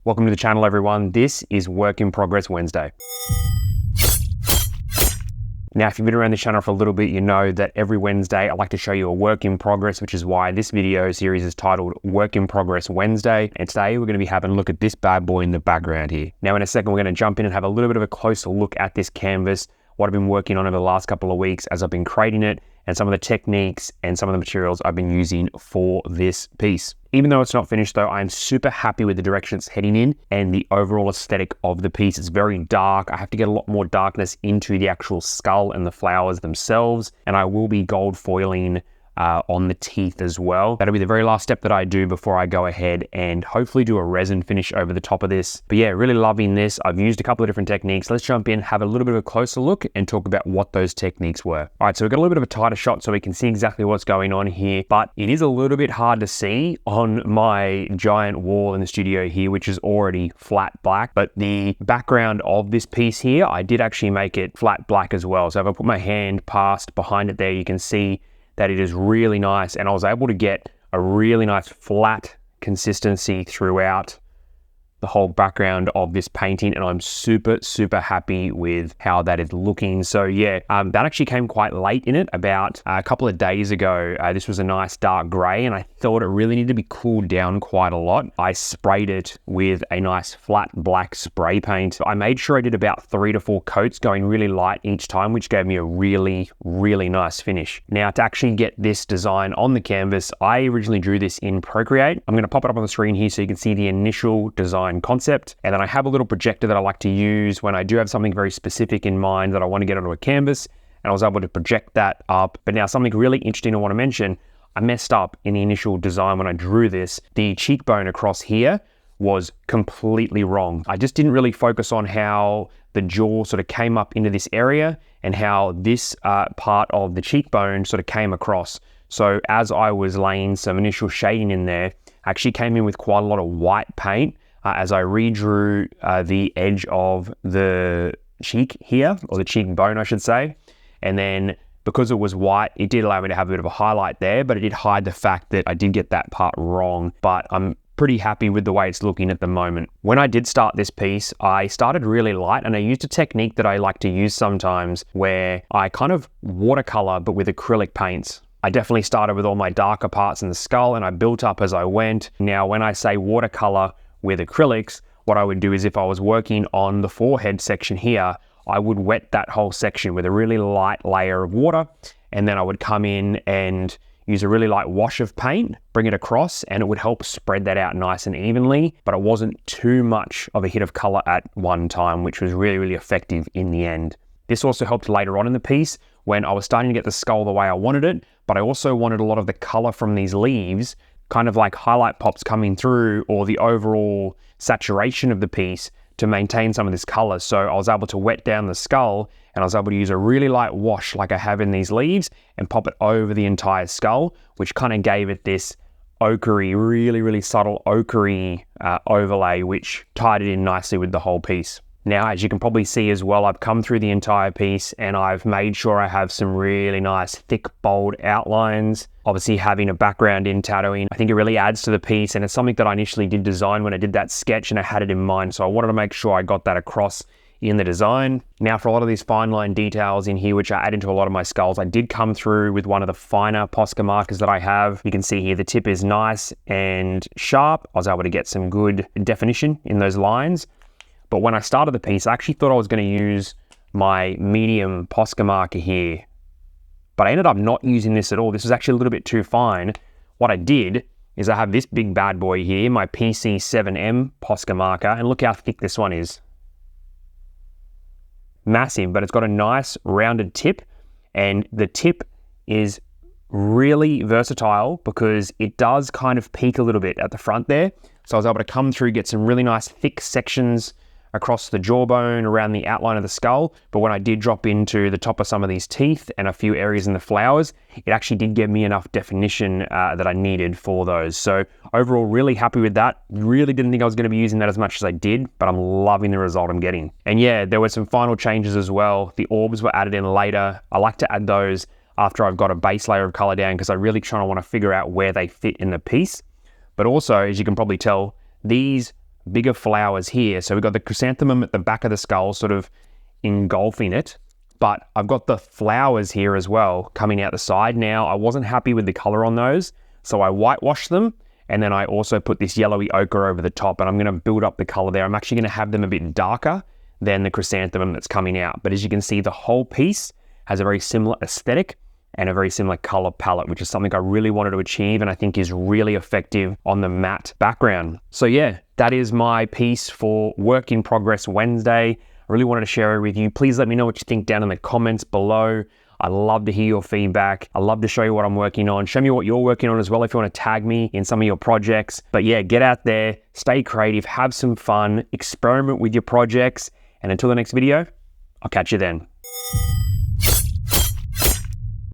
Welcome to the channel, everyone. This is Work in Progress Wednesday. Now, if you've been around the channel for a little bit, you know that every Wednesday I like to show you a work in progress, which is why this video series is titled Work in Progress Wednesday. And today we're going to be having a look at this bad boy in the background here. Now, in a second, we're going to jump in and have a little bit of a closer look at this canvas, what I've been working on over the last couple of weeks as I've been creating it, and some of the techniques and some of the materials I've been using for this piece. Even though it's not finished though, I'm super happy with the direction it's heading in and the overall aesthetic of the piece. It's very dark. I have to get a lot more darkness into the actual skull and the flowers themselves. And I will be gold foiling on the teeth as well. That'll be the very last step that I do before I go ahead and hopefully do a resin finish over the top of this. But yeah, really loving this. I've used a couple of different techniques. Let's jump in, have a little bit of a closer look and talk about what those techniques were. All right, so we've got a little bit of a tighter shot so we can see exactly what's going on here, but it is a little bit hard to see on my giant wall in the studio here, which is already flat black. But the background of this piece here, I did actually make it flat black as well. So if I put my hand past behind it there, you can see that it is really nice, and I was able to get a really nice flat consistency throughout the whole background of this painting, and I'm super happy with how that is looking. So yeah, that actually came quite late in it, about a couple of days ago. This was a nice dark gray, and I thought it really needed to be cooled down quite a lot. I sprayed it with a nice flat black spray paint. I made sure I did about 3 to 4 coats, going really light each time, which gave me a really nice finish. Now, to actually get this design on the canvas, I originally drew this in Procreate. I'm going to pop it up on the screen here so you can see the initial design concept, and then I have a little projector that I like to use when I do have something very specific in mind that I want to get onto a canvas, and I was able to project that up. But now, something really interesting I want to mention, I messed up in the initial design when I drew this. The cheekbone across here was completely wrong. I just didn't really focus on how the jaw sort of came up into this area and how this part of the cheekbone sort of came across. So as I was laying some initial shading in there, I actually came in with quite a lot of white paint as I redrew the edge of the cheek here, or the cheekbone, I should say. And then because it was white, it did allow me to have a bit of a highlight there, but it did hide the fact that I did get that part wrong. But I'm pretty happy with the way it's looking at the moment. When I did start this piece, I started really light, and I used a technique that I like to use sometimes where I kind of watercolor, but with acrylic paints. I definitely started with all my darker parts in the skull, and I built up as I went. Now, when I say watercolor with acrylics, what I would do is, if I was working on the forehead section here, I would wet that whole section with a really light layer of water, and then I would come in and use a really light wash of paint, bring it across, and it would help spread that out nice and evenly, but it wasn't too much of a hit of color at one time, which was really effective in the end. This also helped later on in the piece when I was starting to get the skull the way I wanted it, but I also wanted a lot of the color from these leaves, kind of like highlight pops coming through, or the overall saturation of the piece, to maintain some of this color. So I was able to wet down the skull, and I was able to use a really light wash like I have in these leaves and pop it over the entire skull, which kind of gave it this ochre, really subtle ochre overlay, which tied it in nicely with the whole piece. Now, as you can probably see as well, I've come through the entire piece and I've made sure I have some really nice, thick, bold outlines. Obviously, having a background in tattooing, I think it really adds to the piece, and it's something that I initially did design when I did that sketch, and I had it in mind. So I wanted to make sure I got that across in the design. Now, for a lot of these fine line details in here, which I add into a lot of my skulls, I did come through with one of the finer Posca markers that I have. You can see here the tip is nice and sharp. I was able to get some good definition in those lines. But when I started the piece, I actually thought I was going to use my medium Posca marker here, but I ended up not using this at all. This is actually a little bit too fine. What I did is I have this big bad boy here, my PC7M Posca marker, and look how thick this one is. Massive, but it's got a nice rounded tip, and the tip is really versatile because it does kind of peak a little bit at the front there. So I was able to come through, get some really nice thick sections across the jawbone, around the outline of the skull. But when I did drop into the top of some of these teeth and a few areas in the flowers, it actually did give me enough definition that I needed for those. So overall, really happy with that. Really didn't think I was going to be using that as much as I did, but I'm loving the result I'm getting. And yeah, there were some final changes as well. The orbs were added in later. I like to add those after I've got a base layer of color down because I really want to figure out where they fit in the piece. But also, as you can probably tell, these bigger flowers here. So we've got the chrysanthemum at the back of the skull sort of engulfing it, but I've got the flowers here as well coming out the side. Now, I wasn't happy with the color on those, so I whitewashed them, and then I also put this yellowy ochre over the top, and I'm gonna build up the color there. I'm actually gonna have them a bit darker than the chrysanthemum that's coming out. But as you can see, the whole piece has a very similar aesthetic and a very similar color palette, which is something I really wanted to achieve and I think is really effective on the matte background. So yeah, that is my piece for Work in Progress Wednesday. I really wanted to share it with you. Please let me know what you think down in the comments below. I love to hear your feedback. I love to show you what I'm working on. Show me what you're working on as well if you want to tag me in some of your projects. But yeah, get out there, stay creative, have some fun, experiment with your projects. And until the next video, I'll catch you then.